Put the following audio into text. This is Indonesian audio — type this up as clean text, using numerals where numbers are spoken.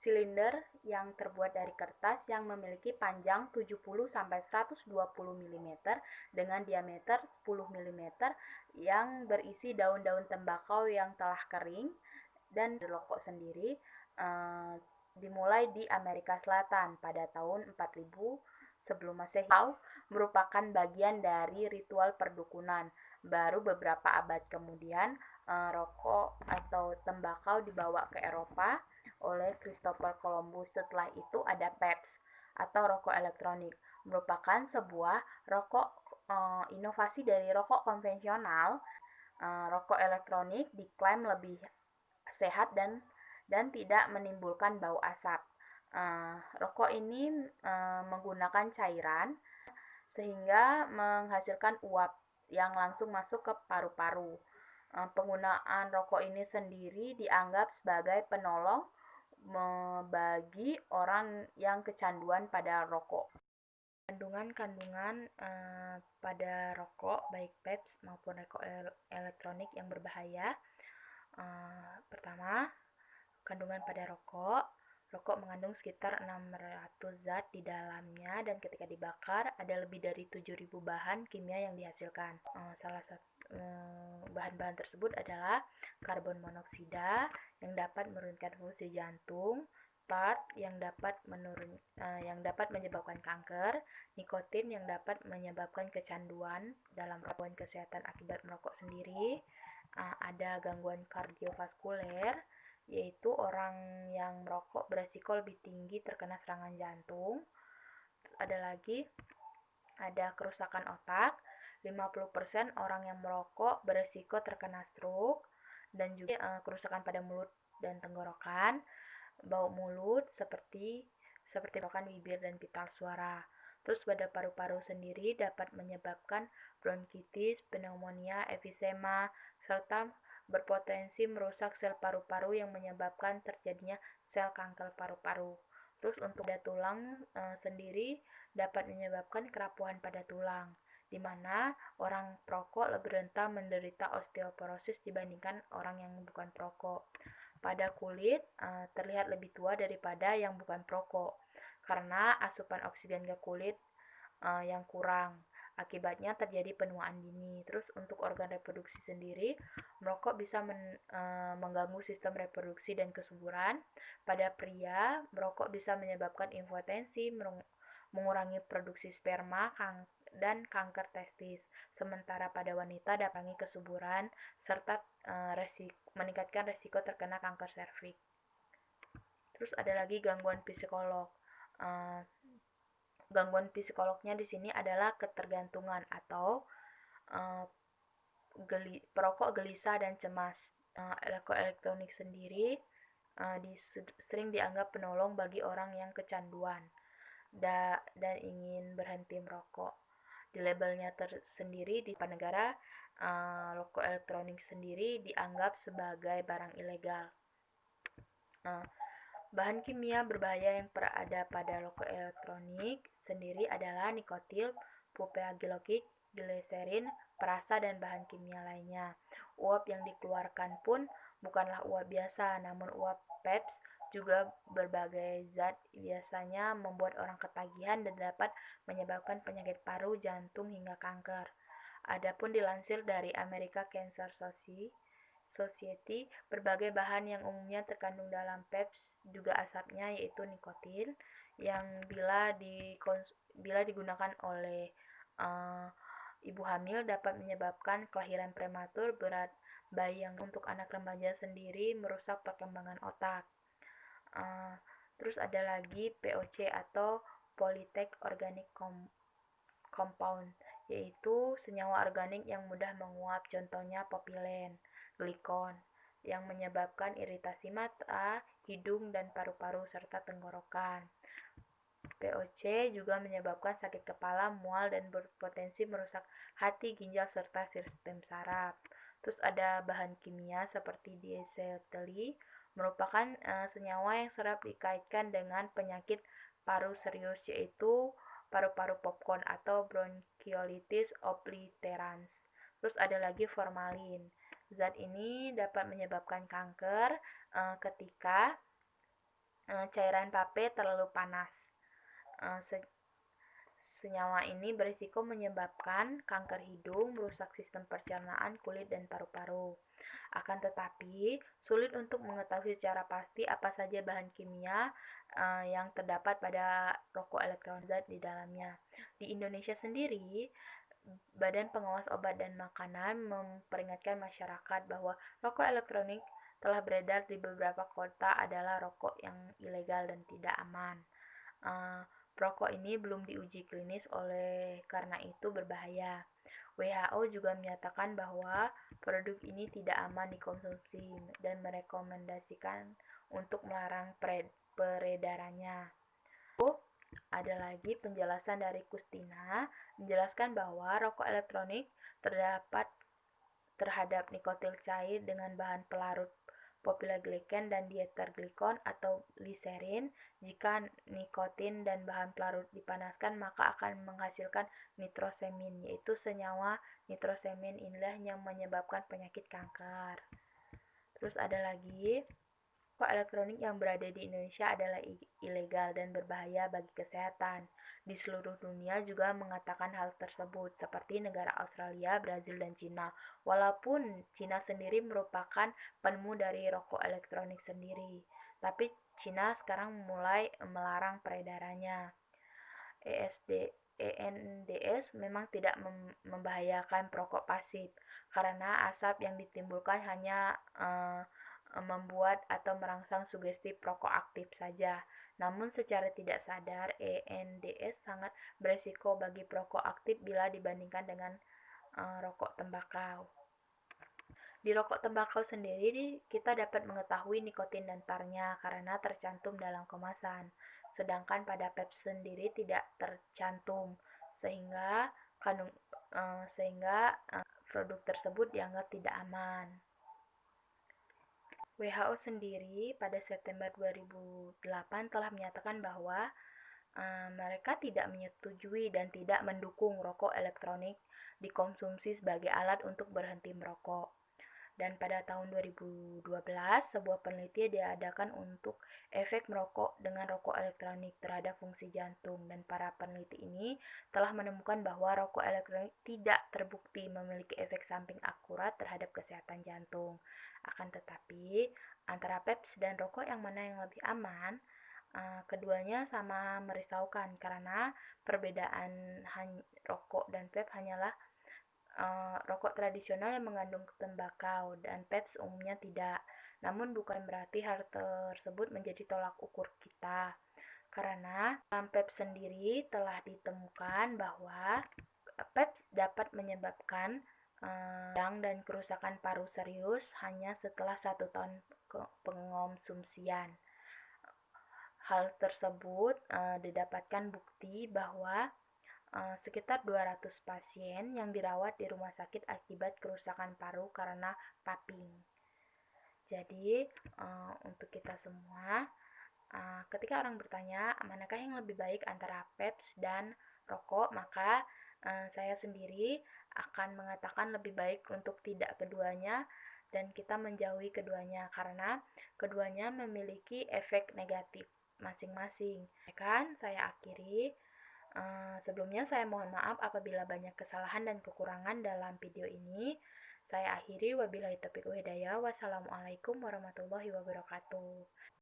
Silinder yang terbuat dari kertas yang memiliki panjang 70-120 mm dengan diameter 10 mm yang berisi daun-daun tembakau yang telah kering dan rokok sendiri eh, dimulai di Amerika Selatan pada tahun 4000 sebelum Masehi. Merupakan bagian dari ritual perdukunan. Baru beberapa abad kemudian rokok atau tembakau dibawa ke Eropa oleh Christopher Columbus. Setelah itu ada Pabst atau rokok elektronik, merupakan sebuah rokok inovasi dari rokok konvensional. Rokok elektronik diklaim lebih sehat dan tidak menimbulkan bau asap. Rokok ini menggunakan cairan sehingga menghasilkan uap yang langsung masuk ke paru-paru. Penggunaan rokok ini sendiri dianggap sebagai penolong bagi orang yang kecanduan pada rokok. Kandungan-kandungan pada rokok, baik vapes maupun rokok elektronik yang berbahaya. Pertama, kandungan pada rokok. Rokok mengandung sekitar 600 zat di dalamnya dan ketika dibakar ada lebih dari 7.000 bahan kimia yang dihasilkan. Salah satu bahan-bahan tersebut adalah karbon monoksida yang dapat menurunkan fungsi jantung, tart yang dapat menyebabkan kanker, nikotin yang dapat menyebabkan kecanduan dalam gangguan kesehatan akibat merokok sendiri. Ada gangguan kardiovaskuler, yaitu orang yang merokok beresiko lebih tinggi terkena serangan jantung. Ada kerusakan otak, 50% orang yang merokok beresiko terkena stroke, dan juga kerusakan pada mulut dan tenggorokan, bau mulut seperti tenggorokan, bibir, dan pital suara. Terus pada paru-paru sendiri dapat menyebabkan bronkitis, pneumonia, emfisema, serta berpotensi merusak sel paru-paru yang menyebabkan terjadinya sel kanker paru-paru. Terus untuk pada tulang sendiri dapat menyebabkan kerapuhan pada tulang, di mana orang perokok lebih rentan menderita osteoporosis dibandingkan orang yang bukan perokok. Pada kulit terlihat lebih tua daripada yang bukan perokok karena asupan oksigen ke kulit yang kurang. Akibatnya terjadi penuaan dini. Terus untuk organ reproduksi sendiri, merokok bisa mengganggu sistem reproduksi dan kesuburan. Pada pria, merokok bisa menyebabkan impotensi, mengurangi produksi sperma, dan kanker testis. Sementara pada wanita dapat mengurangi kesuburan serta meningkatkan resiko terkena kanker serviks. Terus ada lagi gangguan psikolog. Gangguan psikolognya di sini adalah ketergantungan atau perokok gelisah dan cemas. Rokok elektronik sendiri sering dianggap penolong bagi orang yang kecanduan dan ingin berhenti merokok. Di labelnya tersendiri di beberapa negara, rokok elektronik sendiri dianggap sebagai barang ilegal. Bahan kimia berbahaya yang berada pada rokok elektronik sendiri adalah nikotin, propiagiloik, gliserin, perasa, dan bahan kimia lainnya. Uap yang dikeluarkan pun bukanlah uap biasa, namun uap PEPS juga berbagai zat biasanya membuat orang ketagihan dan dapat menyebabkan penyakit paru, jantung, hingga kanker. Adapun dilansir dari American Cancer Society, berbagai bahan yang umumnya terkandung dalam PEPS juga asapnya yaitu nikotin yang bila digunakan oleh ibu hamil dapat menyebabkan kelahiran prematur, berat bayi yang untuk anak remaja sendiri merusak perkembangan otak. Terus ada lagi POC atau Polytech Organic Compound, yaitu senyawa organik yang mudah menguap, contohnya popilen, glikon, yang menyebabkan iritasi mata, hidung, dan paru-paru serta tenggorokan. POC juga menyebabkan sakit kepala, mual, dan berpotensi merusak hati, ginjal, serta sistem saraf. Terus ada bahan kimia seperti diacetylene, merupakan senyawa yang kerap dikaitkan dengan penyakit paru serius, yaitu paru-paru popcorn atau bronchiolitis obliterans. Terus ada lagi formalin. Zat ini dapat menyebabkan kanker ketika cairan vape terlalu panas. Eh, Senyawa ini berisiko menyebabkan kanker hidung, merusak sistem pencernaan, kulit, dan paru-paru. Akan tetapi, sulit untuk mengetahui secara pasti apa saja bahan kimia yang terdapat pada rokok elektronik di dalamnya. Di Indonesia sendiri, Badan Pengawas Obat dan Makanan memperingatkan masyarakat bahwa rokok elektronik telah beredar di beberapa kota adalah rokok yang ilegal dan tidak aman. Uh, Rokok ini belum diuji klinis oleh karena itu berbahaya. WHO juga menyatakan bahwa produk ini tidak aman dikonsumsi dan merekomendasikan untuk melarang peredarannya. Ada lagi penjelasan dari Kustina menjelaskan bahwa rokok elektronik terdapat terhadap nikotin cair dengan bahan pelarut propylengliken dan dietilglikol atau gliserin. Jika nikotin dan bahan pelarut dipanaskan, maka akan menghasilkan nitrosamin, yaitu senyawa nitrosamin inilah yang menyebabkan penyakit kanker. Terus ada lagi, rokok elektronik yang berada di Indonesia adalah ilegal dan berbahaya bagi kesehatan. Di seluruh dunia juga mengatakan hal tersebut, seperti negara Australia, Brazil, dan Cina. Walaupun Cina sendiri merupakan penemu dari rokok elektronik sendiri, tapi Cina sekarang mulai melarang peredarannya. ENDS memang tidak membahayakan perokok pasif karena asap yang ditimbulkan hanya membuat atau merangsang sugesti perokok aktif saja. Namun secara tidak sadar, ENDS sangat beresiko bagi perokok aktif bila dibandingkan dengan rokok tembakau. Di rokok tembakau sendiri kita dapat mengetahui nikotin dan tarnya karena tercantum dalam kemasan. Sedangkan pada vape sendiri tidak tercantum sehingga kandung sehingga produk tersebut dianggap tidak aman. WHO sendiri pada September 2008 telah menyatakan bahwa mereka tidak menyetujui dan tidak mendukung rokok elektronik dikonsumsi sebagai alat untuk berhenti merokok. Dan pada tahun 2012, sebuah penelitian diadakan untuk efek merokok dengan rokok elektronik terhadap fungsi jantung, dan para peneliti ini telah menemukan bahwa rokok elektronik tidak terbukti memiliki efek samping akurat terhadap kesehatan jantung. Akan tetapi, antara vape dan rokok yang mana yang lebih aman? Keduanya sama merisaukan karena perbedaan rokok dan vape hanyalah rokok tradisional yang mengandung tembakau dan vape umumnya tidak. Namun bukan berarti hal tersebut menjadi tolak ukur kita. Karena dalam vape sendiri telah ditemukan bahwa vape dapat menyebabkan dan kerusakan paru serius hanya setelah 1 tahun pengonsumsian. Hal tersebut didapatkan bukti bahwa sekitar 200 pasien yang dirawat di rumah sakit akibat kerusakan paru karena vaping. Jadi, untuk kita semua, ketika orang bertanya manakah yang lebih baik antara vapes dan rokok, maka saya sendiri akan mengatakan lebih baik untuk tidak keduanya dan kita menjauhi keduanya karena keduanya memiliki efek negatif masing-masing. Kan saya akhiri. Sebelumnya saya mohon maaf apabila banyak kesalahan dan kekurangan dalam video ini. Saya akhiri, wabillahi taufiq wal hidayah. Wassalamualaikum warahmatullahi wabarakatuh.